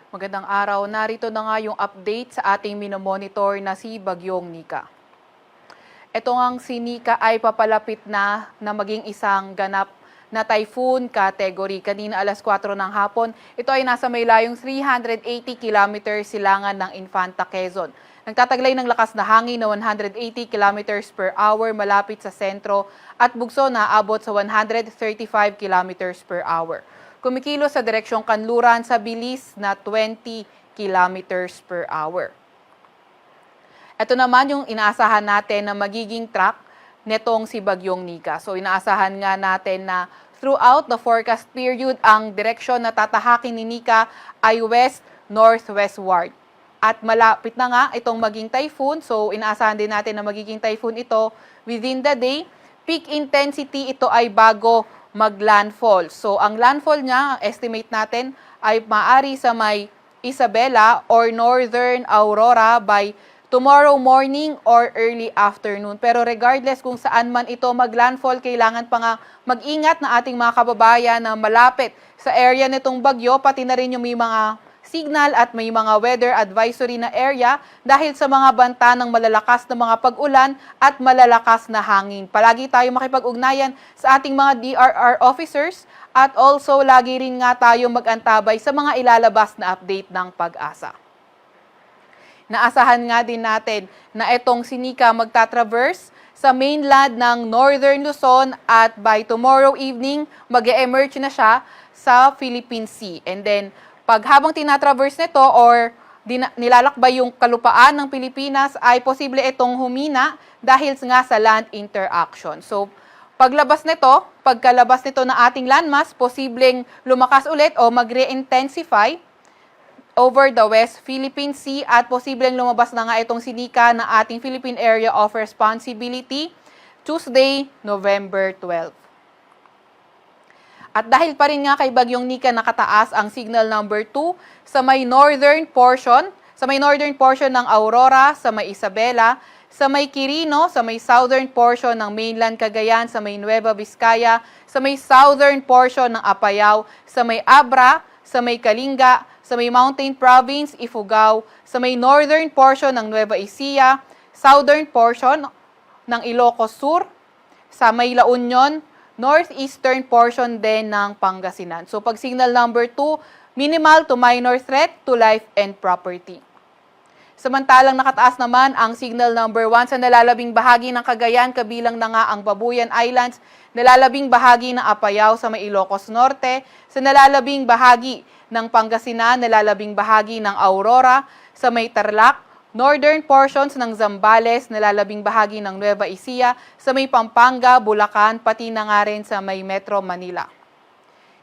Magandang araw. Narito na nga yung update sa ating minomonitor na si Bagyong Nika. Ito ngang si Nika ay papalapit na maging isang ganap na typhoon category. Kanina alas 4 ng hapon, ito ay nasa may layong 380 kilometers silangan ng Infanta, Quezon. Nagtataglay ng lakas na hangin na 180 kilometers per hour malapit sa sentro at bugso na abot sa 135 kilometers per hour. Kumikilos sa direksyong kanluran sa bilis na 20 kilometers per hour. Ito naman yung inaasahan natin na magiging track netong si Bagyong Nika. So inaasahan nga natin na throughout the forecast period, ang direksyon na tatahakin ni Nika ay west-northwestward. At malapit na nga itong maging typhoon, so inaasahan din natin na magiging typhoon ito within the day. Peak intensity ito ay bago mag-landfall. So ang landfall niya, estimate natin, ay maaari sa may Isabela or Northern Aurora by tomorrow morning or early afternoon. Pero regardless kung saan man ito mag-landfall, kailangan pa nga mag-ingat na ating mga kababayan na malapit sa area nitong bagyo, pati na rin yung may mga signal at may mga weather advisory na area dahil sa mga banta ng malalakas na mga pag-ulan at malalakas na hangin. Palagi tayo makipag-ugnayan sa ating mga DRR officers at also lagi rin nga tayo mag-antabay sa mga ilalabas na update ng Pag-asa. Naasahan nga din natin na itong si Nika magtatraverse sa mainland ng Northern Luzon at by tomorrow evening, mag-e-emerge na siya sa Philippine Sea. And then, habang tinatraverse nito or nilalakbay yung kalupaan ng Pilipinas, ay posible itong humina dahil nga sa land interaction. So, pagkalabas nito na ating landmass, posibleng lumakas ulit o mag-re-intensify over the West Philippine Sea at posibleng lumabas na nga itong si Nika na ating Philippine Area of Responsibility Tuesday, November 12. At dahil pa rin nga kay Bagyong Nika nakataas ang signal number 2 sa may northern portion ng Aurora, sa may Isabela, sa may Quirino, sa may southern portion ng mainland Cagayan, sa may Nueva Vizcaya, sa may southern portion ng Apayao, sa may Abra, sa may Kalinga, sa may Mountain Province, Ifugao, sa may northern portion ng Nueva Ecija, southern portion ng Ilocos Sur, sa may La Union, northeastern portion din ng Pangasinan. So pag signal number 2, minimal to minor threat to life and property. Samantalang nakataas naman ang signal number 1 sa nalalabing bahagi ng Cagayan, kabilang na nga ang Babuyan Islands, nalalabing bahagi ng Apayao sa may Ilocos Norte, sa nalalabing bahagi ng Pangasinan, nalalabing bahagi ng Aurora, sa may Tarlac, northern portions ng Zambales, nalalabing bahagi ng Nueva Ecija, sa may Pampanga, Bulacan, pati na nga rin sa may Metro Manila.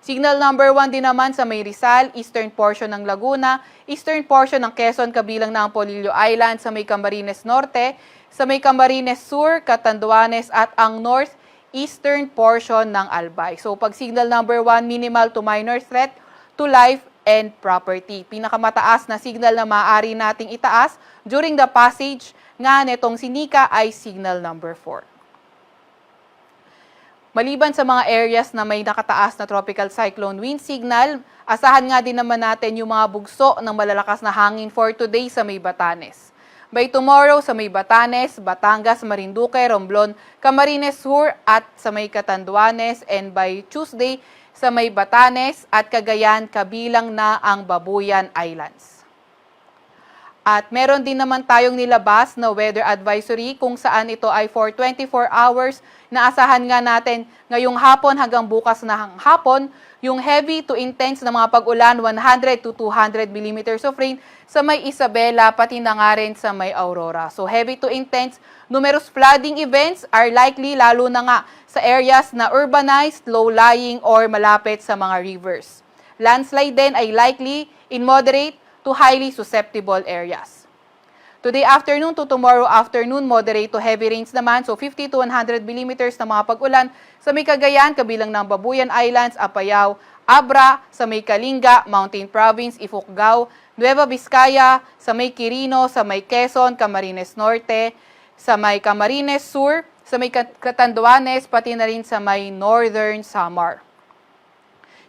Signal number 1 din naman sa may Rizal, eastern portion ng Laguna, eastern portion ng Quezon, kabilang na ang Polillo Island, sa may Camarines Norte, sa may Camarines Sur, Catanduanes, at ang northeastern portion ng Albay. So pag signal number 1, minimal to minor threat to life and property. Pinakamataas na signal na maaari nating itaas during the passage nga netong si Nika ay signal number 4. Maliban sa mga areas na may nakataas na tropical cyclone wind signal, asahan nga din naman natin yung mga bugso ng malalakas na hangin for today sa may Batanes. By tomorrow sa may Batanes, Batangas, Marinduque, Romblon, Camarines Sur at sa may Catanduanes, and by Tuesday sa may Batanes at Cagayan, kabilang na ang Babuyan Islands. At meron din naman tayong nilabas na weather advisory kung saan ito ay for 24 hours. Naasahan nga natin ngayong hapon hanggang bukas na hapon, yung heavy to intense na mga pag-ulan, 100 to 200 millimeters of rain sa may Isabela, pati na nga rin sa may Aurora. So heavy to intense, numerous flooding events are likely, lalo na nga sa areas na urbanized, low-lying, or malapit sa mga rivers. Landslide din ay likely in moderate to highly susceptible areas. Today afternoon to tomorrow afternoon, moderate to heavy rains naman, so 50 to 100 millimeters na mga pag-ulan sa may Cagayan, kabilang ng Babuyan Islands, Apayao, Abra, sa may Kalinga, Mountain Province, Ifugao, Nueva Vizcaya, sa may Quirino, sa may Quezon, Camarines Norte, sa may Camarines Sur, sa may Catanduanes, pati na rin sa may Northern Samar.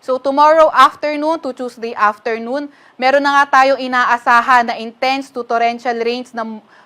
So tomorrow afternoon to Tuesday afternoon, meron na nga tayong inaasahan na intense to torrential rains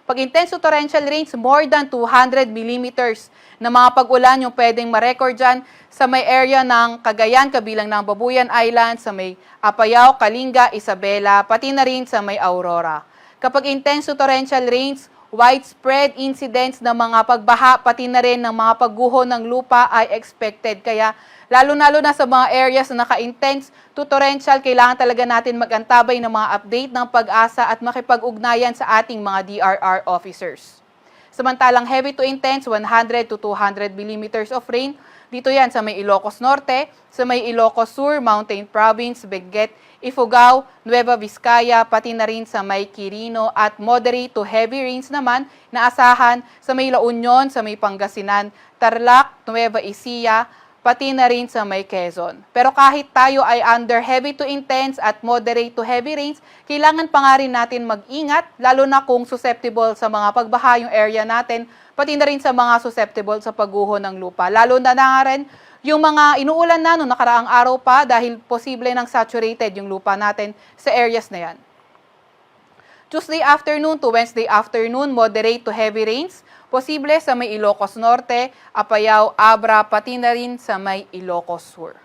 pag intense to torrential rains, more than 200 millimeters na mga pag-ulan yung pwedeng ma-record dyan sa may area ng Cagayan, kabilang ng Babuyan Island, sa may Apayao, Kalinga, Isabela, pati na rin sa may Aurora. Kapag intense to torrential rains, widespread incidents ng mga pagbaha, pati na rin ng mga pagguho ng lupa ay expected. Kaya lalo-lalo na sa mga areas na naka-intense to torrential, kailangan talaga natin mag-antabay ng mga update ng Pag-asa at makipag-ugnayan sa ating mga DRR officers. Samantalang heavy to intense, 100 to 200 millimeters of rain. Dito yan sa may Ilocos Norte, sa may Ilocos Sur, Mountain Province, Benguet, Ifugao, Nueva Vizcaya, pati na rin sa may Quirino at moderate to heavy rains naman na asahan sa may La Union, sa may Pangasinan, Tarlac, Nueva Ecija, pati na rin sa may Quezon. Pero kahit tayo ay under heavy to intense at moderate to heavy rains, kailangan pa nga rin natin mag-ingat, lalo na kung susceptible sa mga pagbaha yung area natin, pati na rin sa mga susceptible sa pagguho ng lupa. Lalo na nga rin yung mga inuulan na noong nakaraang araw pa dahil posible nang saturated yung lupa natin sa areas na yan. Tuesday afternoon to Wednesday afternoon, moderate to heavy rains. Posible sa may Ilocos Norte, Apayao, Abra, pati na rin sa may Ilocos Sur.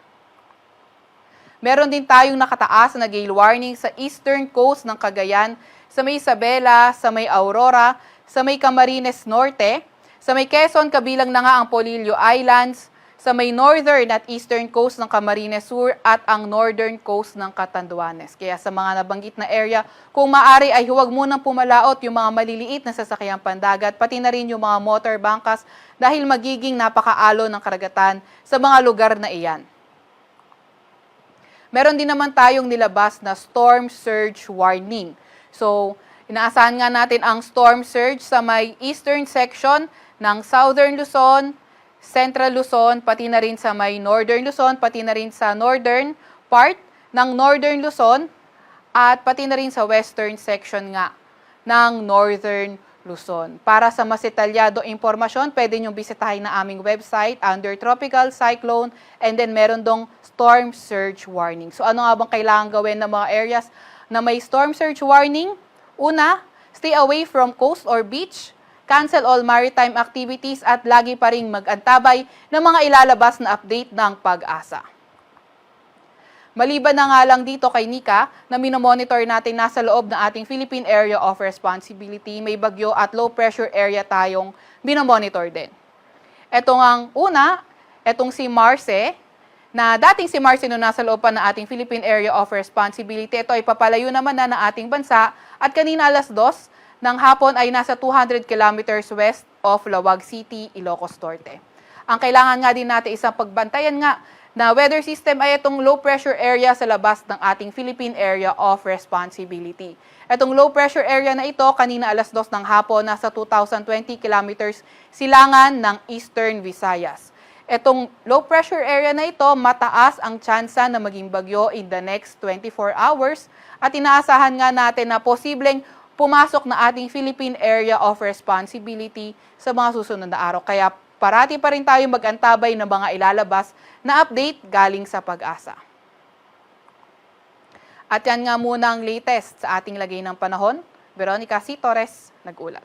Meron din tayong nakataas na gale warning sa eastern coast ng Cagayan, sa may Isabela, sa may Aurora, sa may Camarines Norte, sa may Quezon, kabilang na nga ang Polillo Islands, sa may northern at eastern coast ng Camarines Sur at ang northern coast ng Catanduanes. Kaya sa mga nabanggit na area, kung maaari ay huwag munang pumalaot yung mga maliliit na sasakyang pandagat, pati na rin yung mga motor bangkas dahil magiging napakaalo ng karagatan sa mga lugar na iyan. Meron din naman tayong nilabas na storm surge warning. So, inaasahan nga natin ang storm surge sa may eastern section ng Southern Luzon, Central Luzon, pati na rin sa may Northern Luzon, pati na rin sa northern part ng Northern Luzon, at pati na rin sa western section nga ng Northern Luzon. Para sa mas detalyado impormasyon, pwede nyo bisitahin na aming website under Tropical Cyclone, and then meron dong storm surge warning. So ano nga bang kailangan gawin ng mga areas na may storm surge warning? Una, stay away from coast or beach, cancel all maritime activities at lagi pa ring mag-antabay ng mga ilalabas na update ng Pag-asa. Maliban na nga lang dito kay Nika na minomonitor natin nasa loob ng ating Philippine Area of Responsibility, may bagyo at low pressure area tayong minomonitor din. Ito ngang una, etong si Marce, na dating si Marce no nasa loob pa ng ating Philippine Area of Responsibility. Ito ay papalayo naman na ng ating bansa at kanina alas 2 ng hapon ay nasa 200 kilometers west of Lawag City, Ilocos Norte. Ang kailangan nga din natin isang pagbantayan nga na weather system ay itong low pressure area sa labas ng ating Philippine Area of Responsibility. Itong low pressure area na ito, kanina alas 2 ng hapon, nasa 2,020 kilometers silangan ng Eastern Visayas. Itong low pressure area na ito, mataas ang tsansa na maging bagyo in the next 24 hours at inaasahan nga natin na posibleng pumasok na ating Philippine Area of Responsibility sa mga susunod na araw. Kaya parati pa rin tayo mag-antabay ng mga ilalabas na update galing sa Pag-asa. At yan nga muna ang latest sa ating lagay ng panahon. Veronica C. Torres, nag-ulat.